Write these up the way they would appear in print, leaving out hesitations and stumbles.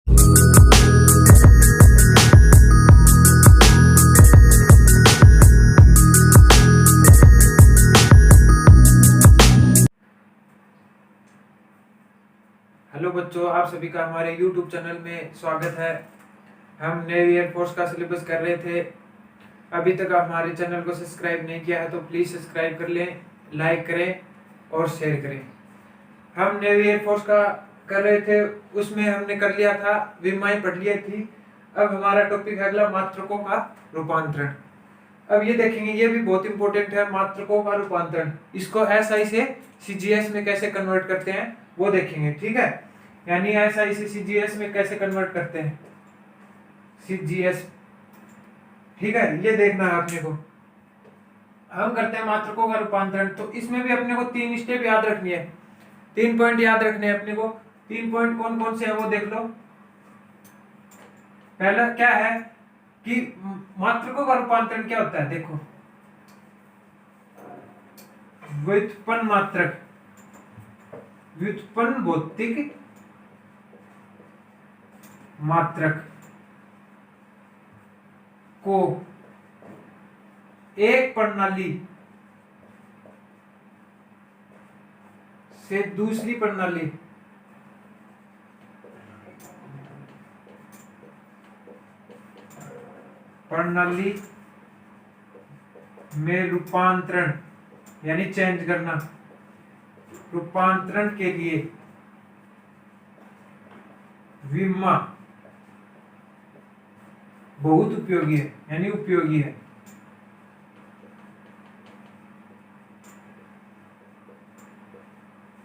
Hello बच्चों, आप सभी का हमारे YouTube चैनल में स्वागत है। हम नेवी एयरफोर्स का सिलेबस कर रहे थे। अभी तक आप हमारे चैनल को सब्सक्राइब नहीं किया है तो प्लीज़ सब्सक्राइब कर लें, लाइक करें और शेयर करें। हम नेवी एयरफोर्स का कर रहे थे, उसमें हमने कर लिया था, विमाएं पढ़ ली थी। अब हमारा टॉपिक है अगला, मात्रकों का रूपांतरण। अब ये देखेंगे, ये भी बहुत इंपॉर्टेंट है, मात्रकों का रूपांतरण। इसको एसआई से सीजीएस में कैसे कन्वर्ट करते हैं वो देखेंगे, ठीक है। यानी एसआई से सीजीएस में कैसे कन्वर्ट करते हैं, सीजीएस, ठीक है, ये देखना है अपने को। हम करते हैं मात्रकों का रूपांतरण, तो इसमें भी अपने को 3 स्टेप याद रखनी है, 3 पॉइंट याद रखने हैं अपने को। 3 पॉइंट कौन कौन से है वो देख लो। पहला क्या है कि मात्रकों का रूपांतरण क्या होता है, देखो। व्युत्पन्न मात्रक, व्युत्पन्न भौतिक मात्रक को एक प्रणाली से दूसरी प्रणाली में रूपांतरण यानी चेंज करना, रूपांतरण के लिए विमा बहुत उपयोगी है, यानी उपयोगी है।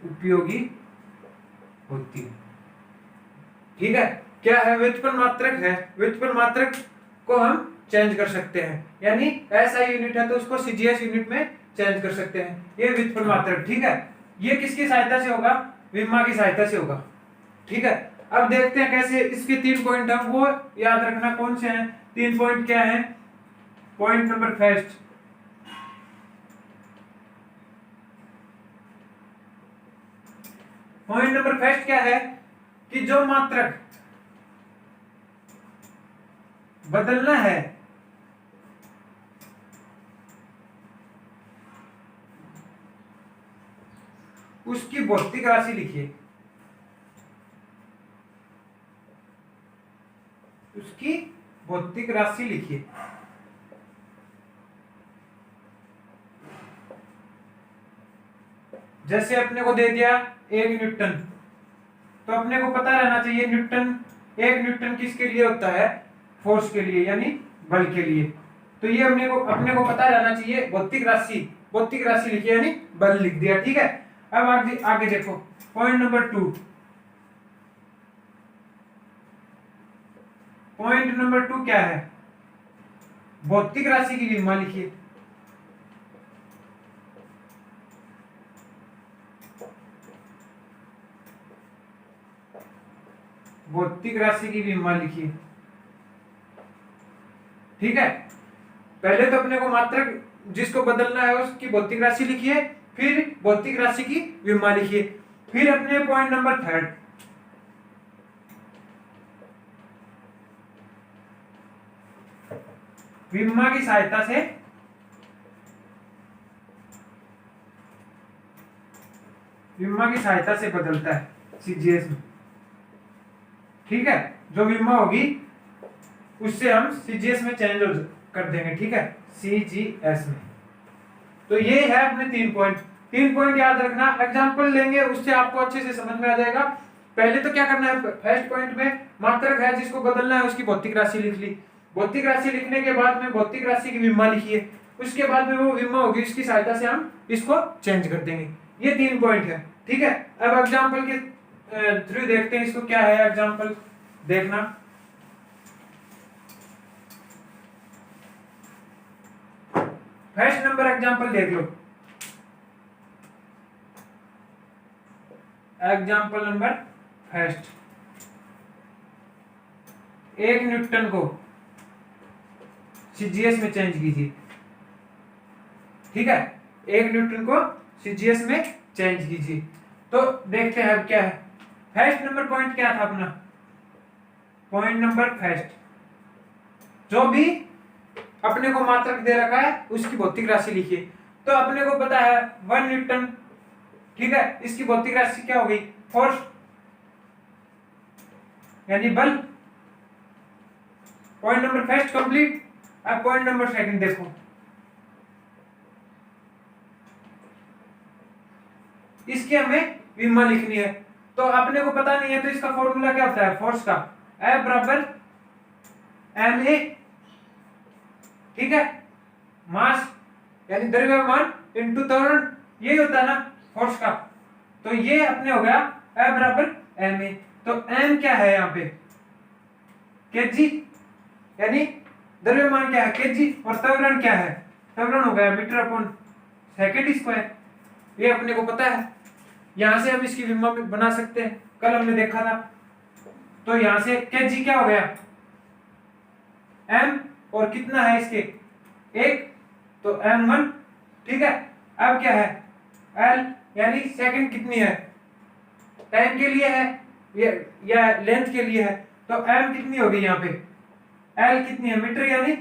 उपयोगी होती है, ठीक है। क्या है, व्युत्पन्न मात्रक है। व्युत्पन्न मात्रक को हम चेंज कर सकते हैं, यानी एसआई यूनिट है तो उसको सीजीएस यूनिट में चेंज कर सकते हैं। ये व्युत्पन्न मात्रक, ठीक है। ये किसकी सहायता से होगा, विमा की सहायता से होगा, ठीक है। अब देखते हैं कैसे। इसके 3 पॉइंट है वो याद रखना, कौन से हैं 3 पॉइंट, क्या है। Point number first, point number first क्या है कि जो मात्रक बदलना है उसकी भौतिक राशि लिखिए, उसकी भौतिक राशि लिखिए। जैसे अपने को दे दिया 1 न्यूटन, तो अपने को पता रहना चाहिए न्यूटन, 1 न्यूटन किसके लिए होता है, फोर्स के लिए, यानी बल के लिए। तो ये अपने को पता रहना चाहिए। भौतिक राशि, भौतिक राशि लिखिए, यानी बल लिख दिया, ठीक है। अब आगे देखो, पॉइंट नंबर 2, पॉइंट नंबर 2 क्या है, भौतिक राशि की विमा लिखिए। भौतिक राशि की विमा लिखिए, ठीक है। पहले तो अपने को मात्रक जिसको बदलना है उसकी भौतिक राशि लिखिए, फिर भौतिक राशि की विमा लिखिए। फिर अपने पॉइंट नंबर 3, विमा की सहायता से बदलता है सीजीएस में, ठीक है। जो विमा होगी उससे हम सीजीएस में चेंज कर देंगे, ठीक है, सीजीएस में। तो ये है अपने 3 पॉइंट। 3 पॉइंट याद रखना, एग्जांपल लेंगे उससे आपको अच्छे से समझ में आ जाएगा। पहले तो क्या करना है, फर्स्ट पॉइंट में मात्रक है जिसको बदलना है उसकी भौतिक राशि लिख ली। भौतिक राशि लिखने के बाद में भौतिक राशि की विमा लिखिए, उसके बाद में वो विमा होगी, उसकी सहायता से हम इसको चेंज कर देंगे। ये 3 पॉइंट है, ठीक है। अब एग्जाम्पल के थ्रू देखते हैं इसको, क्या है एग्जाम्पल देखना। फर्स्ट नंबर एग्जाम्पल देख लो, एग्जाम्पल नंबर फर्स्ट। 1 न्यूटन को सीजीएस में चेंज कीजिए, ठीक है। 1 न्यूटन को सीजीएस में चेंज कीजिए। तो देखते हैं अब क्या है। फर्स्ट नंबर पॉइंट क्या था अपना, पॉइंट नंबर फर्स्ट, जो भी अपने को मात्रक दे रखा है उसकी भौतिक राशि लिखिए। तो अपने को पता है 1 न्यूटन, ठीक है, इसकी भौतिक राशि क्या हो गई, फोर्स यानी बल। Point number first complete. अब पॉइंट नंबर सेकंड देखो, इसकी हमें विमा लिखनी है। तो अपने को पता नहीं है तो इसका फॉर्मूला क्या होता है फोर्स का, F बराबर ma, ठीक है, मास यानी द्रव्यमान इनटू त्वरण, यही होता है ना फोर्स का। तो ये अपने हो गया F बराबर ma। तो m क्या है यहाँ पे, केजी, यानी द्रव्यमान क्या है केजी, और त्वरण क्या है, त्वरण हो गया मीटर अपॉन सेकंड स्क्वायर। ये अपने को पता है। यहां से हम इसकी विमा बना सकते हैं, कल हमने देखा था। तो यहां से केजी क्या हो गया m, और कितना है इसके 1, तो m1, ठीक है। अब क्या है l, यानी सेकंड कितनी है, टाइम के लिए है ये या लेंथ के लिए है। तो m कितनी होगी यहाँ पे, l कितनी है मीटर, यानी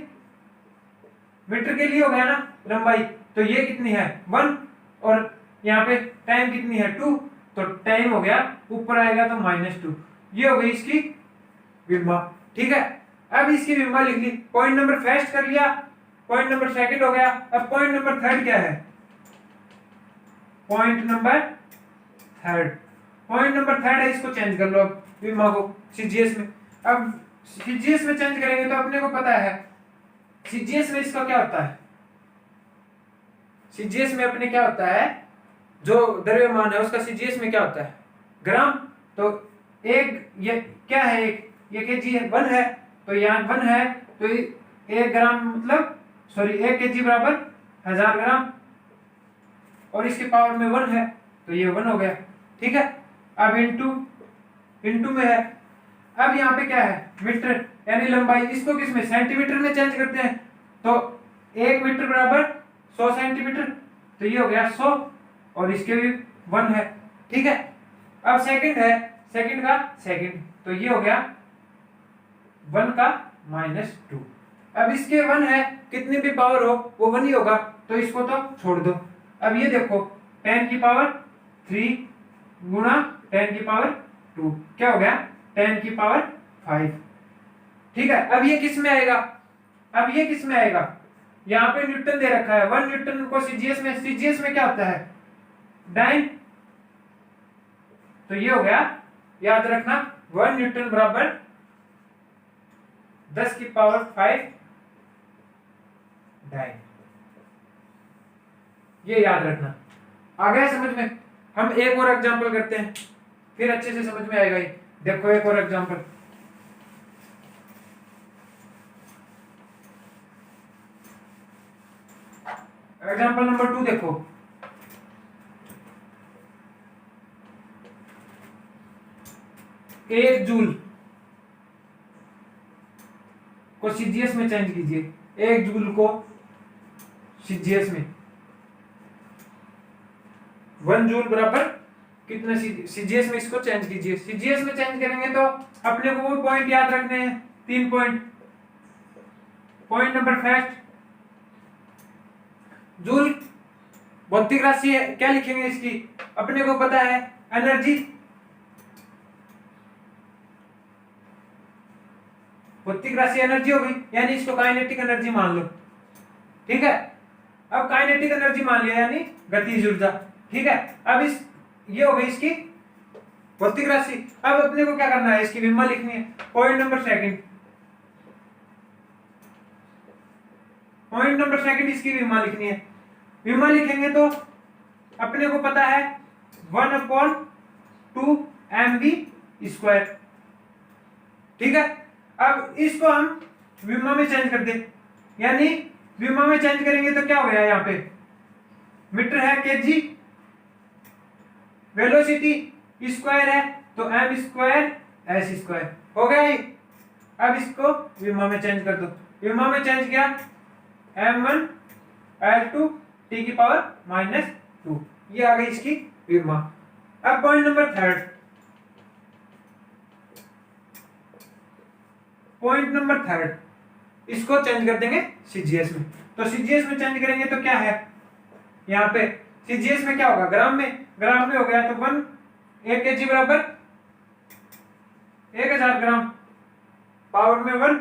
मीटर के लिए हो गया ना लंबाई। तो ये कितनी है 1, और यहाँ पे टाइम कितनी है 2, तो टाइम हो गया ऊपर आएगा तो -2। ये हो गई इसकी विमा, ठीक है। अब इसकी विमा लिख ली, पॉइंट नंबर फर्स्ट कर लिया, पॉइंट नंबर सेकंड हो गया। अब पॉइंट नंबर थर्ड क्या है, point number third, point number third है, इसको चेंज कर लो अब विमा को सीजीएस में। अब सीजीएस में चेंज करेंगे तो अपने को पता है सीजीएस में इसका क्या होता है, सीजीएस में अपने क्या होता है, जो द्रव्यमान है उसका सीजीएस में क्या होता है ग्राम। तो एक ये क्या है, एक ये केजी है, 1 है, तो यहाँ 1 है, तो 1 ग्राम मतलब सॉरी 1 केजी बराबर 1000 ग्राम, और इसके पावर में 1 है, तो ये 1 हो गया, ठीक है। अब इंटू में है। अब यहाँ पे क्या है मीटर यानी लंबाई, इसको किस में सेंटीमीटर में चेंज करते हैं। तो 1 मीटर बराबर 100 सेंटीमीटर, तो ये हो गया 100, और इसके भी 1 है, ठीक है। अब सेकंड है, सेकंड का सेकंड, तो ये हो गया 1 का -2। अब इसके 1 है, कितनी भी पावर हो वो 1 ही होगा, तो इसको तो छोड़ दो। अब ये देखो 10 की पावर 3 गुणा 10 की पावर 2, क्या हो गया 10 की पावर 5, ठीक है। अब ये किस में आएगा, अब ये किस में आएगा, यहाँ पे न्यूटन दे रखा है, 1 न्यूटन को सीजीएस में क्या होता है डाइन, तो ये हो गया, याद रखना 1 न्यूटन बराबर 10 की पावर 5 डाइन, ये याद रखना। आ गया समझ में। हम एक और एग्जांपल करते हैं, फिर अच्छे से समझ में आएगा ये। देखो एक और एग्जांपल, एग्जांपल नंबर 2 देखो, एक जूल को सीजीएस में चेंज कीजिए, 1 जूल को सीजीएस में, 1 जूल बराबर कितना सीजीएस में इसको चेंज कीजिए। सीजीएस में चेंज करेंगे तो अपने को वो पॉइंट याद रखने हैं, 3 point. Point number first, joule भौतिक राशि है, क्या लिखेंगे इसकी, अपने को पता है एनर्जी, भौतिक राशि एनर्जी होगी, यानी इसको काइनेटिक एनर्जी मान लो, ठीक है। अब काइनेटिक एनर्जी मान लिया यानी गतिज ऊर्जा, ठीक है। अब इस ये हो गई इसकी भौतिक राशि। अब अपने को क्या करना है, इसकी विमा लिखनी है। Point number second, point number second इसकी विमा लिखनी है। विमा लिखेंगे तो अपने को पता है 1/2 mv², ठीक है। अब इसको हम विमा में चेंज कर दें, यानी विमा में चेंज करेंगे तो क्या हो गया, यहाँ पे मीटर है केजी, वेलोसिटी स्क्वायर है तो m²s² हो गया ही। अब इसको विमा में चेंज कर दो, विमा में चेंज किया m1l2 t की पावर -2, ये आ गई इसकी विमा। अब point number third, point number third, इसको चेंज कर देंगे सीजीएस में। तो सीजीएस में चेंज करेंगे तो क्या है, यहाँ पे सीजीएस में क्या होगा, ग्राम में हो गया। तो 1 kg बराबर 1000 ग्राम, पावर में 1।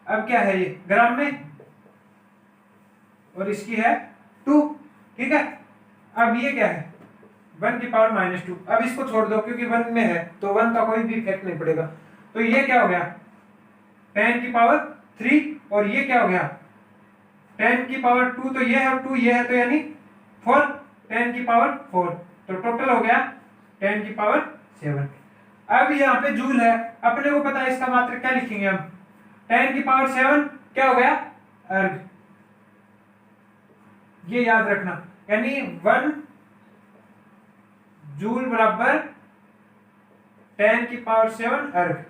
अब क्या है ये ग्राम में, और इसकी है 2, ठीक है। अब ये क्या है 1 की पावर -2। अब इसको छोड़ दो क्योंकि 1 में है तो 1 का कोई भी इफेक्ट नहीं पड़ेगा। तो ये क्या हो गया 10 की पावर 3, और ये क्या हो गया 10 की पावर 2। तो ये है 2, ये है तो यानी 4, 10 की पावर 4। तो टोटल हो गया 10 की पावर 7। अब यहाँ पे जूल है, अपने को पता है इसका मात्रक क्या लिखेंगे हम, 10 की पावर 7 क्या हो गया अर्ग। ये याद रखना, यानी 1 जूल बराबर 10 की पावर 7 अर्ग,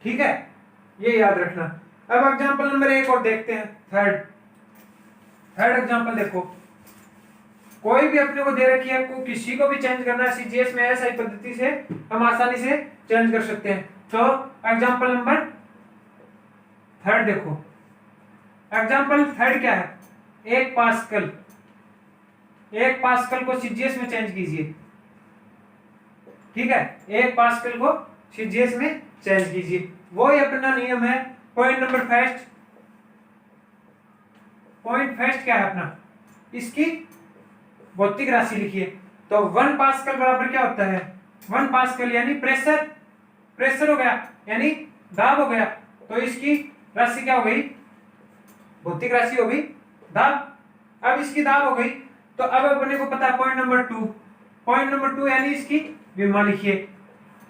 ठीक है, ये याद रखना। अब एग्जांपल नंबर 1 और देखते हैं, थर्ड एग्जांपल देखो। कोई भी अपने को दे रखी है, को किसी को भी चेंज करना है सीजीएस में, ऐसा ही पद्धति से हम आसानी से चेंज कर सकते हैं। तो एग्जांपल नंबर 3 देखो, एग्जांपल 3 क्या है 1 पास्कल। 1 पास्कल को सीजीएस में चेंज कीजिए, ठीक है, 1 पास्कल को सीजीएस में चेंज कीजिए। वो ही अपना नियम है। Point number first, point first क्या है अपना, इसकी भौतिक राशि लिखिए। तो 1 पास्कल बराबर क्या होता है 1 पास्कल यानी प्रेशर हो गया, यानी दाब हो गया। तो इसकी राशि क्या हो गई, भौतिक राशि हो गई दाब। अब इसकी दाब हो गई, तो अब अपने को पता है पॉइंट नंबर 2 यानी इसकी विमा लिखिए।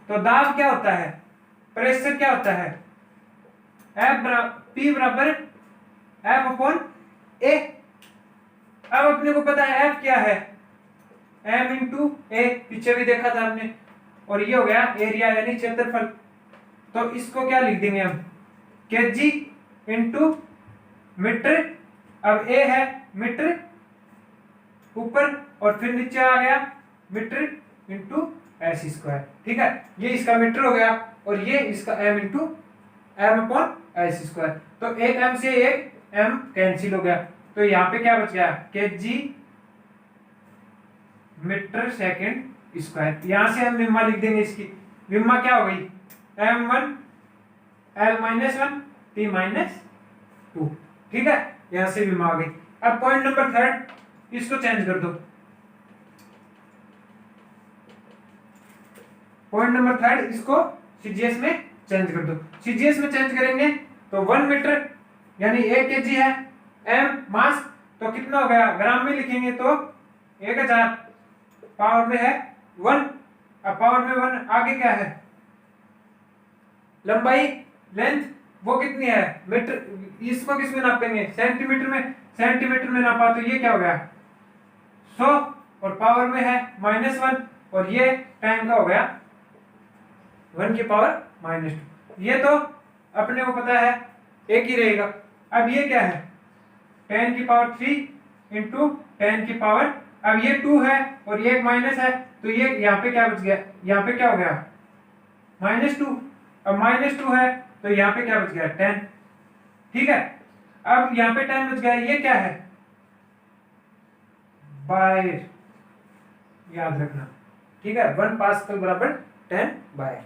तो दाब क्या होता है, प्रेशर क्या होता है, P बराबर F/A। अब अपने को पता है F क्या है, M × A, पीछे भी देखा था आपने। और ये हो गया एरिया यानी क्षेत्रफल। तो इसको क्या लिख देंगे हम, kg × मीटर। अब A है मीटर ऊपर, और फिर नीचे आ गया मीटर × s², ठीक है। ये इसका मीटर हो गया और ये इसका m/s²। तो एक m से एक m कैंसिल हो गया, तो यहाँ पे क्या बच गया kg मीटर सेकंड स्क्वायर। यहां से हम विमा लिख देंगे, इसकी विमा क्या हो गई m1 L-1 T-2, ठीक है, यहां से विमा आ गई। अब पॉइंट नंबर 3, इसको चेंज कर दो। पॉइंट नंबर 3 इसको सीजीएस में चेंज कर दो। सीजीएस में चेंज करेंगे तो 1 मीटर यानी 1 kg है, m मास तो कितना हो गया, ग्राम में लिखेंगे तो 1000, पावर में है 1। अब पावर में 1 आगे क्या है, लंबाई लेंथ वो कितनी है मीटर, इसको किस में नापेंगे सेंटीमीटर में नापा। तो ये क्या हो गया 100, और पावर में है -1, और ये टाइम का हो गया 1 की पावर -2। ये तो अपने को पता है एक ही रहेगा। अब ये क्या है 10 की पावर 3 × 10 की पावर, अब ये 2 है और ये एक माइनस है, तो ये यहाँ पे क्या बच गया, यहाँ पे क्या हो गया -2। अब -2 है तो यहाँ पे क्या बच गया 10, ठीक है। अब यहाँ पे 10 बच गया, ये क्या है बायर, याद रखना, ठीक है, 1 पास्कल बराबर 10 बायर।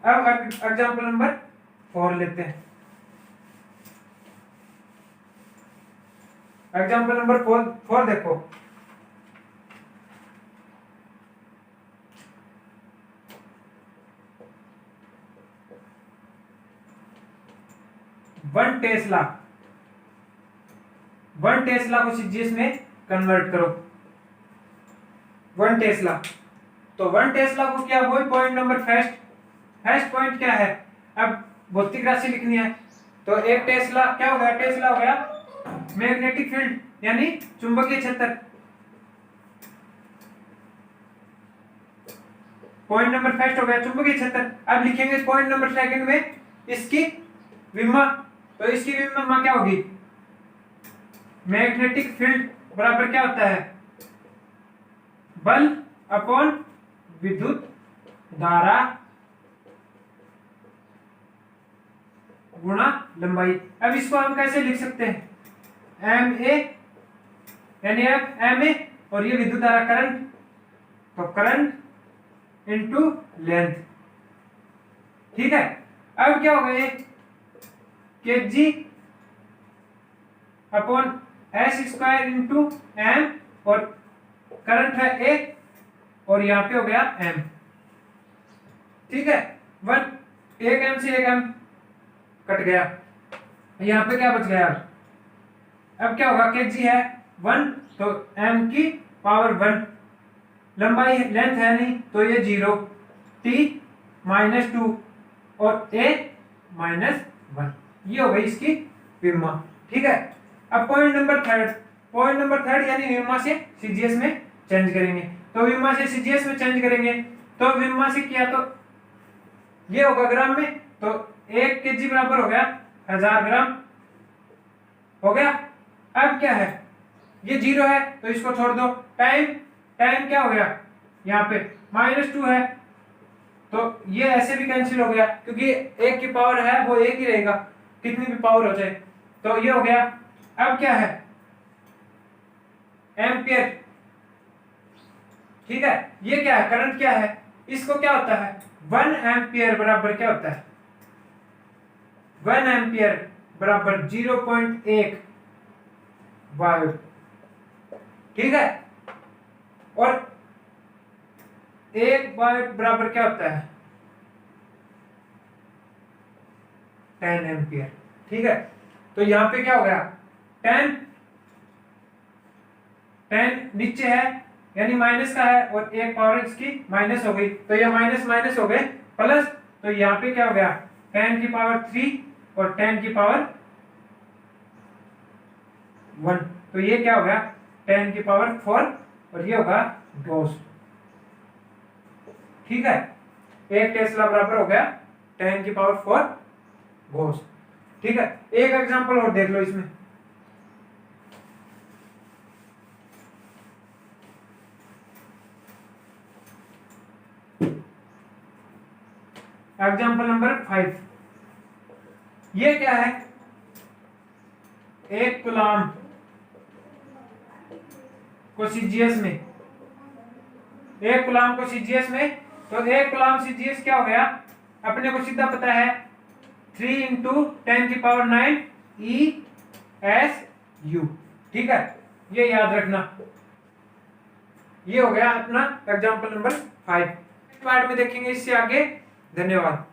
अब एग्जांपल नंबर 4 लेते हैं। एग्जांपल नंबर 4 देखो, वन टेस्ला को सीजीएस में कन्वर्ट करो। 1 टेस्ला, तो 1 टेस्ला को क्या, वही पॉइंट नंबर फर्स्ट पॉइंट क्या है, अब भौतिक राशि लिखनी है। तो 1 टेस्ला क्या हो गया, टेस्ला हो गया मैग्नेटिक फील्ड यानी चुंबकीय क्षेत्र। पॉइंट नंबर फर्स्ट हो गया चुंबकीय क्षेत्र। अब लिखेंगे पॉइंट नंबर सेकंड में इसकी विमा। तो इसकी विमा क्या होगी, मैग्नेटिक फील्ड बराबर क्या होता है, बल अपॉन विद्युत धारा गुणा लंबाई। अब इसको हम कैसे लिख सकते हैं, एम ए यानी अब एम ए और ये विद्युत धारा करंट, तो करंट इनटू लेंथ। ठीक है, अब क्या होगा ये K G upon S square into M और करंट है ए और यहाँ पे हो गया एम। ठीक है, वन एक एम से एक एम कट गया, यहाँ पे क्या बच गया। अब क्या होगा, के जी है 1 तो एम की पावर 1, लंबाई लेंथ है नहीं तो ये 0, टी -2 और ए -1, ये हो गई इसकी विमा। ठीक है, अब पॉइंट नंबर थर्ड यानी विमा से सीजीएस में चेंज करेंगे। तो विमा से सीजीएस में चेंज करेंगे तो विमा से किया तो ये होगा ग्राम में, तो 1 केजी बराबर हो गया 1000 ग्राम हो गया। अब क्या है, ये 0 है तो इसको छोड़ दो, टाइम क्या हो गया, यहाँ पे -2 है तो ये ऐसे भी कैंसिल हो गया क्योंकि 1 की पावर है वो 1 ही रहेगा कितनी भी पावर हो जाए, तो ये हो गया। अब क्या है, एम्पियर। ठीक है, ये क्या है, करंट क्या है, इसको क्या होता है 1 एम्पियर बराबर क्या होता है, 1 एम्पियर बराबर 0.1 वाट। ठीक है, और 1 वाट बराबर क्या होता है 10 एम्पियर। ठीक है, तो यहां पे क्या हो गया 10 नीचे है यानी माइनस का है और एक पावर इसकी माइनस हो गई तो ये माइनस माइनस हो गए प्लस, तो यहाँ पे क्या हो गया 10 की पावर 3 और 10 की पावर 1, तो ये क्या हो गया 10 की पावर 4 और ये होगा डोज। ठीक है, 1 टेस्ला बराबर हो गया 10 की पावर 4 घोष। ठीक है, एक एग्जांपल और देख लो इसमें। एग्जांपल नंबर 5, ये क्या है, 1 कूलाम को सीजीएस में, 1 कूलाम को सीजीएस में, तो 1 कूलाम सीजीएस क्या हो गया, अपने को सीधा पता है 3 × 10 की पावर 9 ESU। ठीक है, ये याद रखना। ये हो गया अपना एग्जांपल नंबर 5। पार्ट में देखेंगे इससे आगे। धन्यवाद।